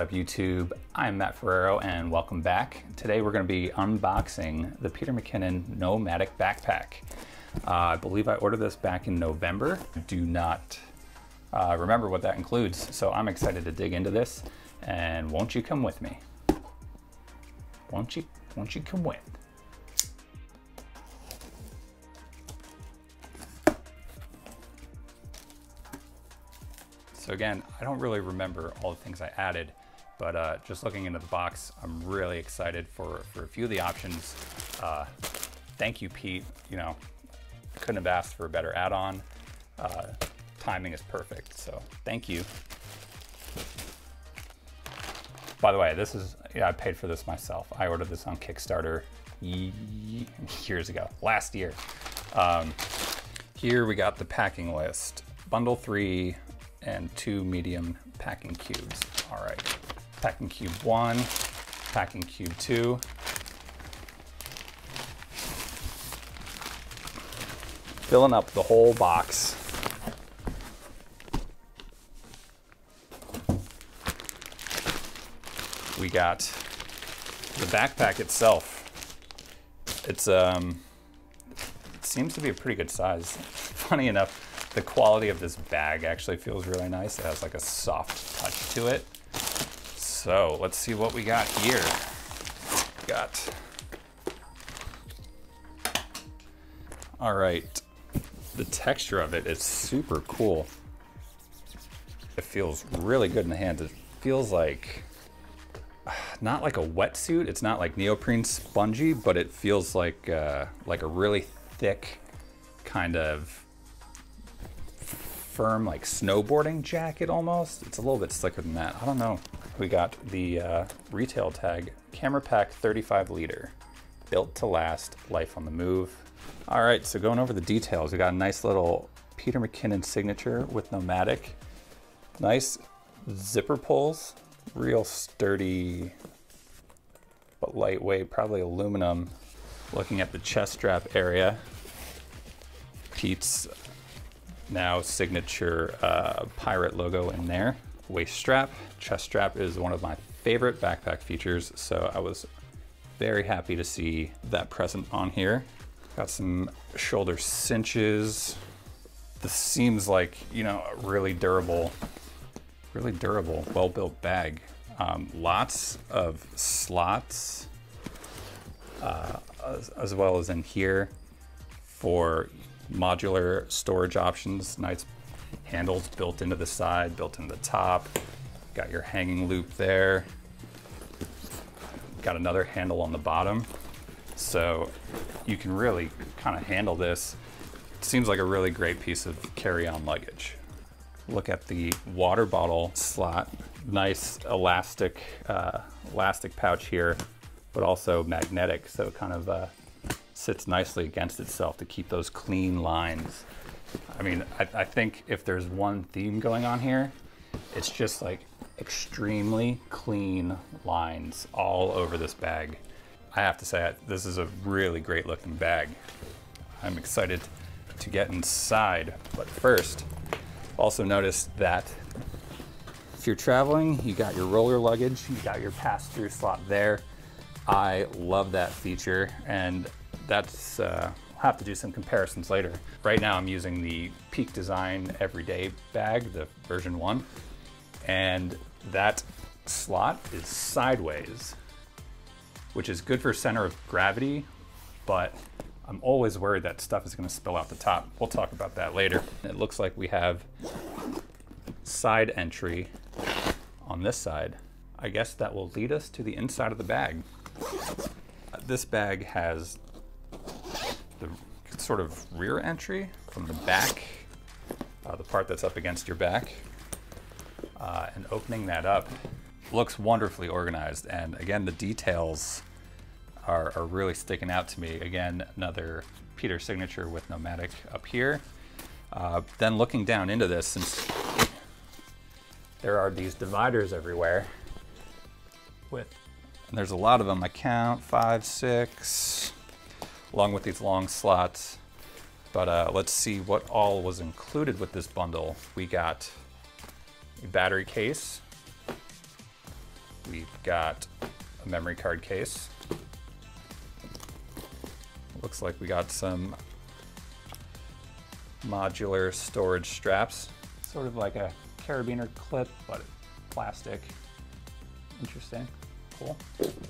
up, YouTube? I'm Matt Ferrero and welcome back. Today we're going to be unboxing the Peter Mckinnon NOMATIC Backpack. I believe I ordered this back in November. I do not remember what that includes, so I'm excited to dig into this. And won't you come with me? Won't you come with? So again, I don't really remember all the things I added, but just looking into the box, I'm really excited for a few of the options. Thank you, Pete. You know, couldn't have asked for a better add-on. Timing is perfect, so thank you. By the way, this is, I paid for this myself. I ordered this on Kickstarter years ago, last year. Here we got the packing list. Bundle 3 and 2 medium packing cubes. All right, packing cube 1, packing cube 2. Filling up the whole box. We got the backpack itself. It seems to be a pretty good size. Funny enough, the quality of this bag actually feels really nice. It has like a soft touch to it. So let's see what we got here. All right, the texture of it is super cool. It feels really good in the hands. It feels like, not like a wetsuit. It's not like neoprene spongy, but it feels like a really thick kind of firm, like snowboarding jacket almost. It's a little bit slicker than that. I don't know. We got the retail tag, camera pack 35 liter, built to last, life on the move. All right, so going over the details, we got a nice little Peter Mckinnon signature with NOMATIC. Nice zipper pulls, real sturdy, but lightweight, probably aluminum. Looking at the chest strap area, Pete's now signature pirate logo in there. Waist strap, chest strap is one of my favorite backpack features, so I was very happy to see that present on here. Got some shoulder cinches. This seems like, you know, a really durable, well-built bag. Lots of slots, as well as in here for modular storage options. Nice handles built into the side, built into the top. Got your hanging loop there. Got another handle on the bottom. So you can really kind of handle this. It seems like a really great piece of carry-on luggage. Look at the water bottle slot. Nice elastic pouch here, but also magnetic, so it kind of sits nicely against itself to keep those clean lines. I mean, I think if there's one theme going on here, it's just like extremely clean lines all over this bag. I have to say, this is a really great looking bag. I'm excited to get inside, but first, also notice that if you're traveling, you got your roller luggage, you got your pass-through slot there. I love that feature, and that's, I'll have to do some comparisons later. Right now I'm using the Peak Design Everyday bag, the version 1, and that slot is sideways, which is good for center of gravity, but I'm always worried that stuff is gonna spill out the top. We'll talk about that later. It looks like we have side entry on this side. I guess that will lead us to the inside of the bag. This bag has the sort of rear entry from the back, the part that's up against your back, and opening that up looks wonderfully organized. And again, the details are really sticking out to me. Again, another Peter signature with NOMATIC up here. Then looking down into this, since there are these dividers everywhere, and there's a lot of them. I count 5, 6, along with these long slots. But let's see what all was included with this bundle. We got a battery case, We've got a memory card case. Looks like we got some modular storage straps. Sort of like a carabiner clip, but plastic. Interesting, cool.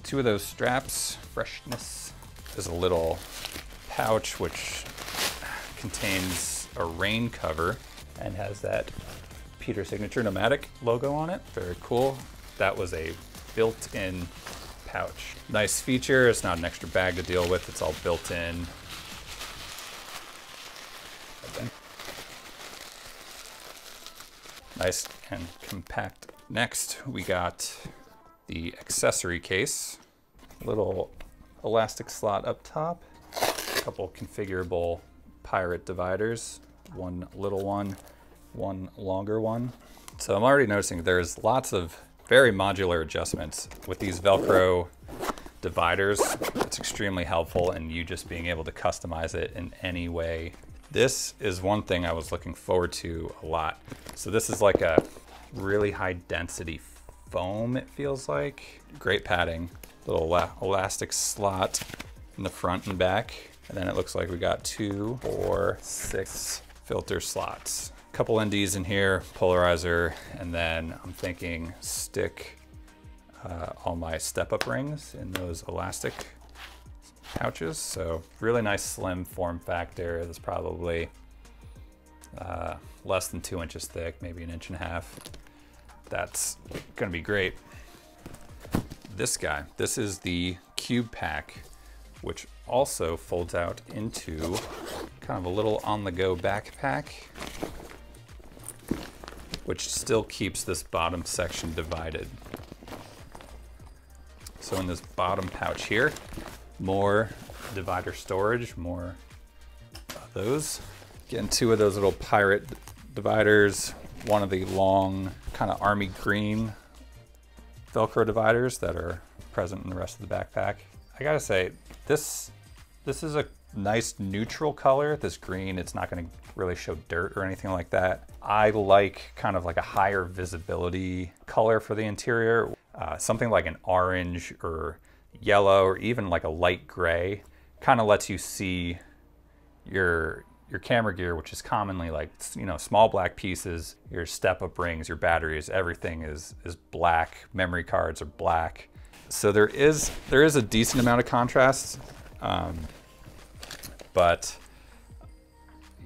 Two of those straps, freshness. There's a little pouch which contains a rain cover and has that Peter Signature NOMATIC logo on it. Very cool. That was a built-in pouch. Nice feature. It's not an extra bag to deal with. It's all built in. Nice and compact. Next, we got the accessory case. Little elastic slot up top. A couple configurable pirate dividers. One little one, one longer one. So I'm already noticing there's lots of very modular adjustments. With these Velcro dividers, it's extremely helpful in you just being able to customize it in any way. This is one thing I was looking forward to a lot. So this is like a really high density foam, it feels like. Great padding, little elastic slot in the front and back. And then it looks like we got 2, 4, 6 filter slots. Couple NDs in here, polarizer, and then I'm thinking stick all my step-up rings in those elastic pouches. So really nice slim form factor. That's probably less than 2 inches thick, maybe 1.5 inches. That's gonna be great. This guy, this is the Cube Pack, which also folds out into kind of a little on-the-go backpack, which still keeps this bottom section divided. So in this bottom pouch here, more divider storage, more of those. Getting 2 of those little pirate dividers, one of the long kind of army green Velcro dividers that are present in the rest of the backpack. I gotta say, this is a nice neutral color. This green, it's not gonna really show dirt or anything like that. I like kind of like a higher visibility color for the interior. Something like an orange or yellow or even like a light gray kind of lets you see your camera gear, which is commonly like, you know, small black pieces, your step-up rings, your batteries, everything is black. Memory cards are black. So there is a decent amount of contrast, but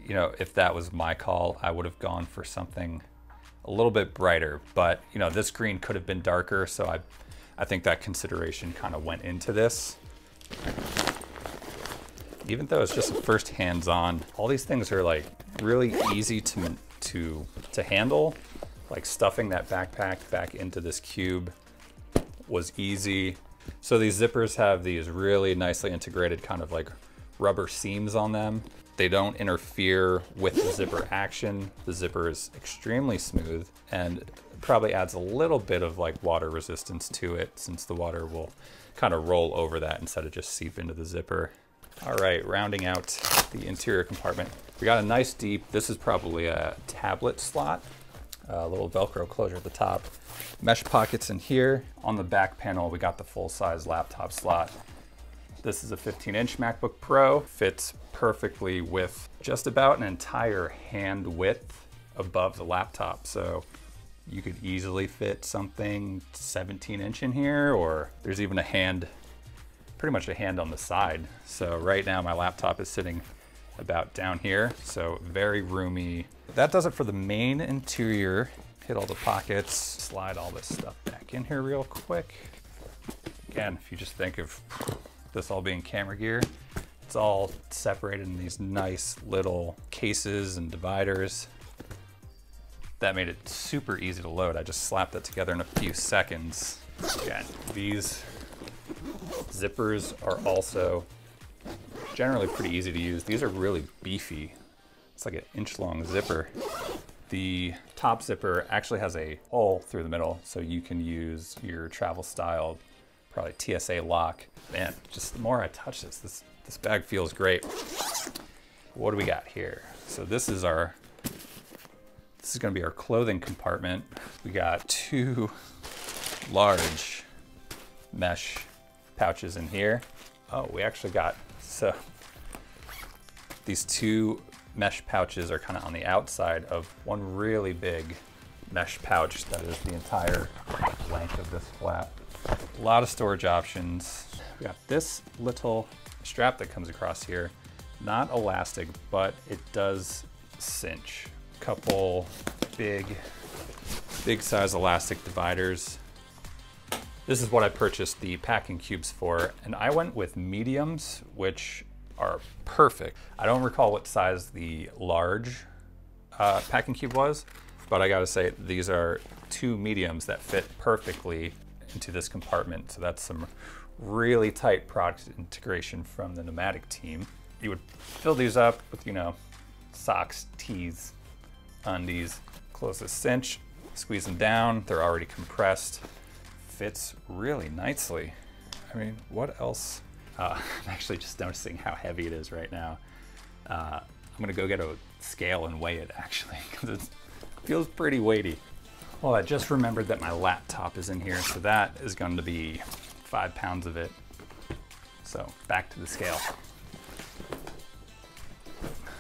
you know, if that was my call, I would have gone for something a little bit brighter. But you know, this green could have been darker, so I think that consideration kind of went into this. Even though it's just a first hands-on, all these things are like really easy to handle. Like stuffing that backpack back into this cube was easy. So these zippers have these really nicely integrated kind of like rubber seams on them. They don't interfere with the zipper action. The zipper is extremely smooth and probably adds a little bit of like water resistance to it, since the water will kind of roll over that instead of just seep into the zipper. All right, rounding out the interior compartment. We got a nice deep, this is probably a tablet slot, a little Velcro closure at the top. Mesh pockets in here. On the back panel, we got the full-size laptop slot. This is a 15-inch MacBook Pro. Fits perfectly with just about an entire hand width above the laptop. So you could easily fit something 17-inch in here, or there's even a hand, pretty much a hand on the side. So right now my laptop is sitting about down here, so very roomy. That does it for the main interior. Hit all the pockets, slide all this stuff back in here real quick. Again, if you just think of this all being camera gear, it's all separated in these nice little cases and dividers. That made it super easy to load. I just slapped it together in a few seconds. Again, these zippers are also generally pretty easy to use. These are really beefy. It's like an inch-long zipper. The top zipper actually has a hole through the middle, so you can use your travel style, probably TSA lock. Man, just the more I touch this bag feels great. What do we got here? So this is gonna be our clothing compartment. We got 2 large mesh pouches in here. Oh, we actually got, so these two mesh pouches are kind of on the outside of one really big mesh pouch that is the entire length of this flap. A lot of storage options. We got this little strap that comes across here. Not elastic, but it does cinch. Couple big size elastic dividers. This is what I purchased the packing cubes for, and I went with mediums, which are perfect. I don't recall what size the large packing cube was, but I gotta say, these are two mediums that fit perfectly into this compartment. So that's some really tight product integration from the NOMATIC team. You would fill these up with, you know, socks, tees, undies, close the cinch, squeeze them down. They're already compressed. Fits really nicely. I mean, what else? I'm actually just noticing how heavy it is right now. I'm gonna go get a scale and weigh it actually, because it feels pretty weighty. Well, I just remembered that my laptop is in here, so that is going to be 5 pounds of it. So back to the scale.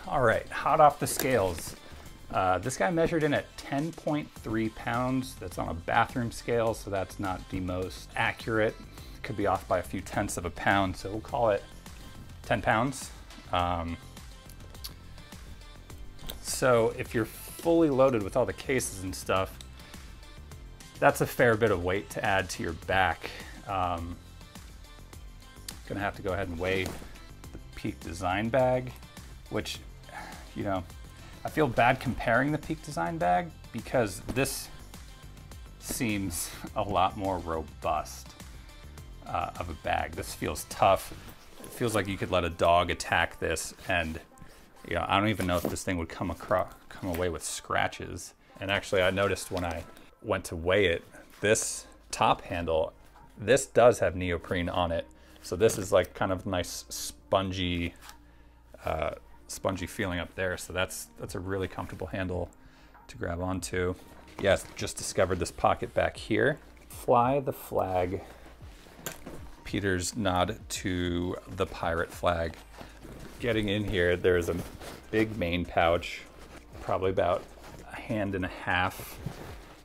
All right, hot off the scales. This guy measured in at 10.3 pounds. That's on a bathroom scale, so that's not the most accurate. Could be off by a few tenths of a pound, so we'll call it 10 pounds. So if you're fully loaded with all the cases and stuff, that's a fair bit of weight to add to your back. Gonna have to go ahead and weigh the Peak Design bag, which, you know, I feel bad comparing the Peak Design bag because this seems a lot more robust of a bag. This feels tough. It feels like you could let a dog attack this, and you know, I don't even know if this thing would come away with scratches. And actually, I noticed when I went to weigh it, this top handle, this does have neoprene on it. So this is like kind of nice spongy feeling up there. So that's a really comfortable handle to grab onto. Yes, just discovered this pocket back here. Fly the flag. Peter's nod to the pirate flag. Getting in here, there's a big main pouch, probably about a hand and a half.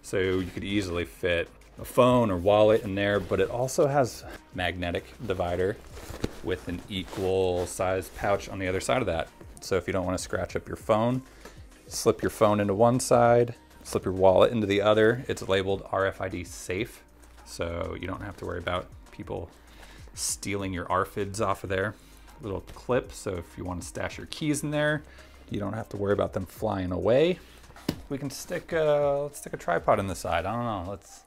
So you could easily fit a phone or wallet in there, but it also has magnetic divider with an equal size pouch on the other side of that. So if you don't want to scratch up your phone, slip your phone into one side, slip your wallet into the other. It's labeled RFID safe, so you don't have to worry about people stealing your RFIDs off of there. Little clip, so if you want to stash your keys in there, you don't have to worry about them flying away. We can stick let's stick a tripod in the side. I don't know, let's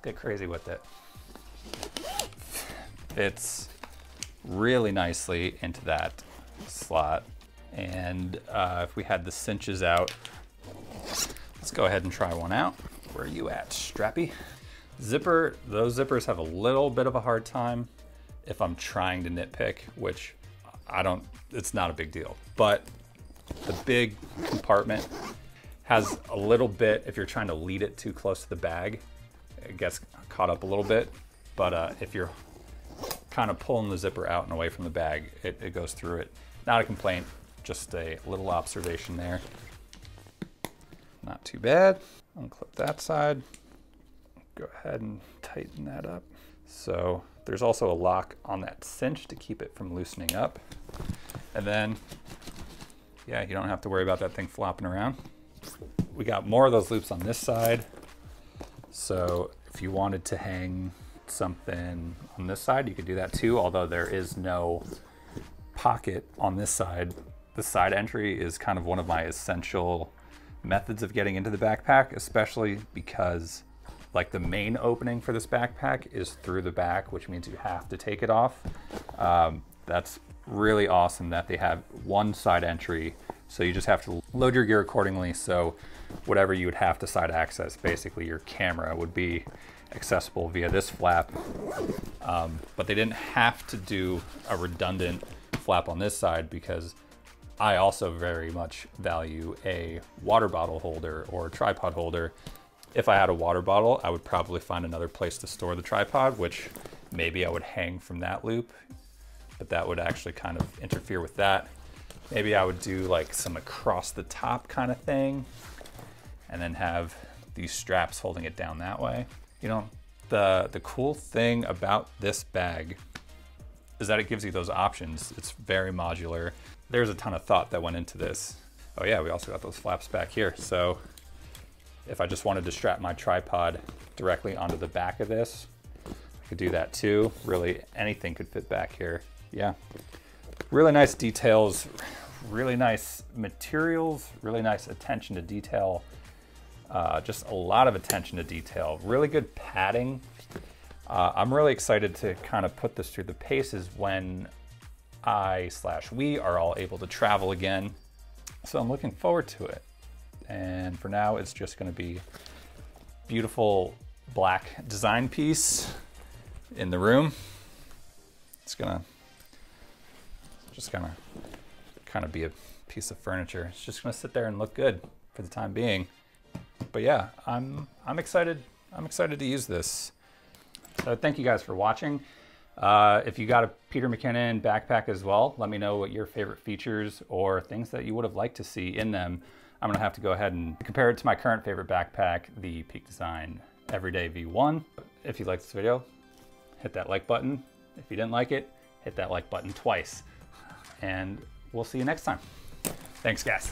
get crazy with it. Fits really nicely into that slot. And if we had the cinches out, let's go ahead and try one out. Where are you at, Strappy? Zipper, those zippers have a little bit of a hard time if I'm trying to nitpick, which it's not a big deal. But the big compartment has a little bit, if you're trying to lead it too close to the bag, it gets caught up a little bit. But if you're kind of pulling the zipper out and away from the bag, it goes through it. Not a complaint, just a little observation there. Not too bad. Unclip that side. Go ahead and tighten that up. So there's also a lock on that cinch to keep it from loosening up. And then, yeah, you don't have to worry about that thing flopping around. We got more of those loops on this side. So if you wanted to hang something on this side, you could do that too, although there is no pocket on this side. The side entry is kind of one of my essential methods of getting into the backpack, especially because like the main opening for this backpack is through the back, which means you have to take it off. That's really awesome that they have one side entry, so you just have to load your gear accordingly. So whatever you would have to side access, basically your camera would be accessible via this flap. But they didn't have to do a redundant flap on this side because I also very much value a water bottle holder or tripod holder. If I had a water bottle, I would probably find another place to store the tripod, which maybe I would hang from that loop, but that would actually kind of interfere with that. Maybe I would do like some across the top kind of thing and then have these straps holding it down that way. You know, the cool thing about this bag is that it gives you those options. It's very modular. There's a ton of thought that went into this. Oh yeah, we also got those flaps back here. So if I just wanted to strap my tripod directly onto the back of this, I could do that too. Really, anything could fit back here. Yeah, really nice details, really nice materials, really nice attention to detail. Just a lot of attention to detail, really good padding. I'm really excited to kind of put this through the paces when we are all able to travel again. So I'm looking forward to it. And for now, it's just gonna be beautiful black design piece in the room. It's just gonna kind of be a piece of furniture. It's just gonna sit there and look good for the time being. But yeah, I'm excited. I'm excited to use this. So thank you guys for watching. If you got a Peter Mckinnon backpack as well, let me know what your favorite features or things that you would have liked to see in them. I'm gonna have to go ahead and compare it to my current favorite backpack, the Peak Design Everyday V1. If you liked this video, hit that like button. If you didn't like it, hit that like button twice. And we'll see you next time. Thanks, guys.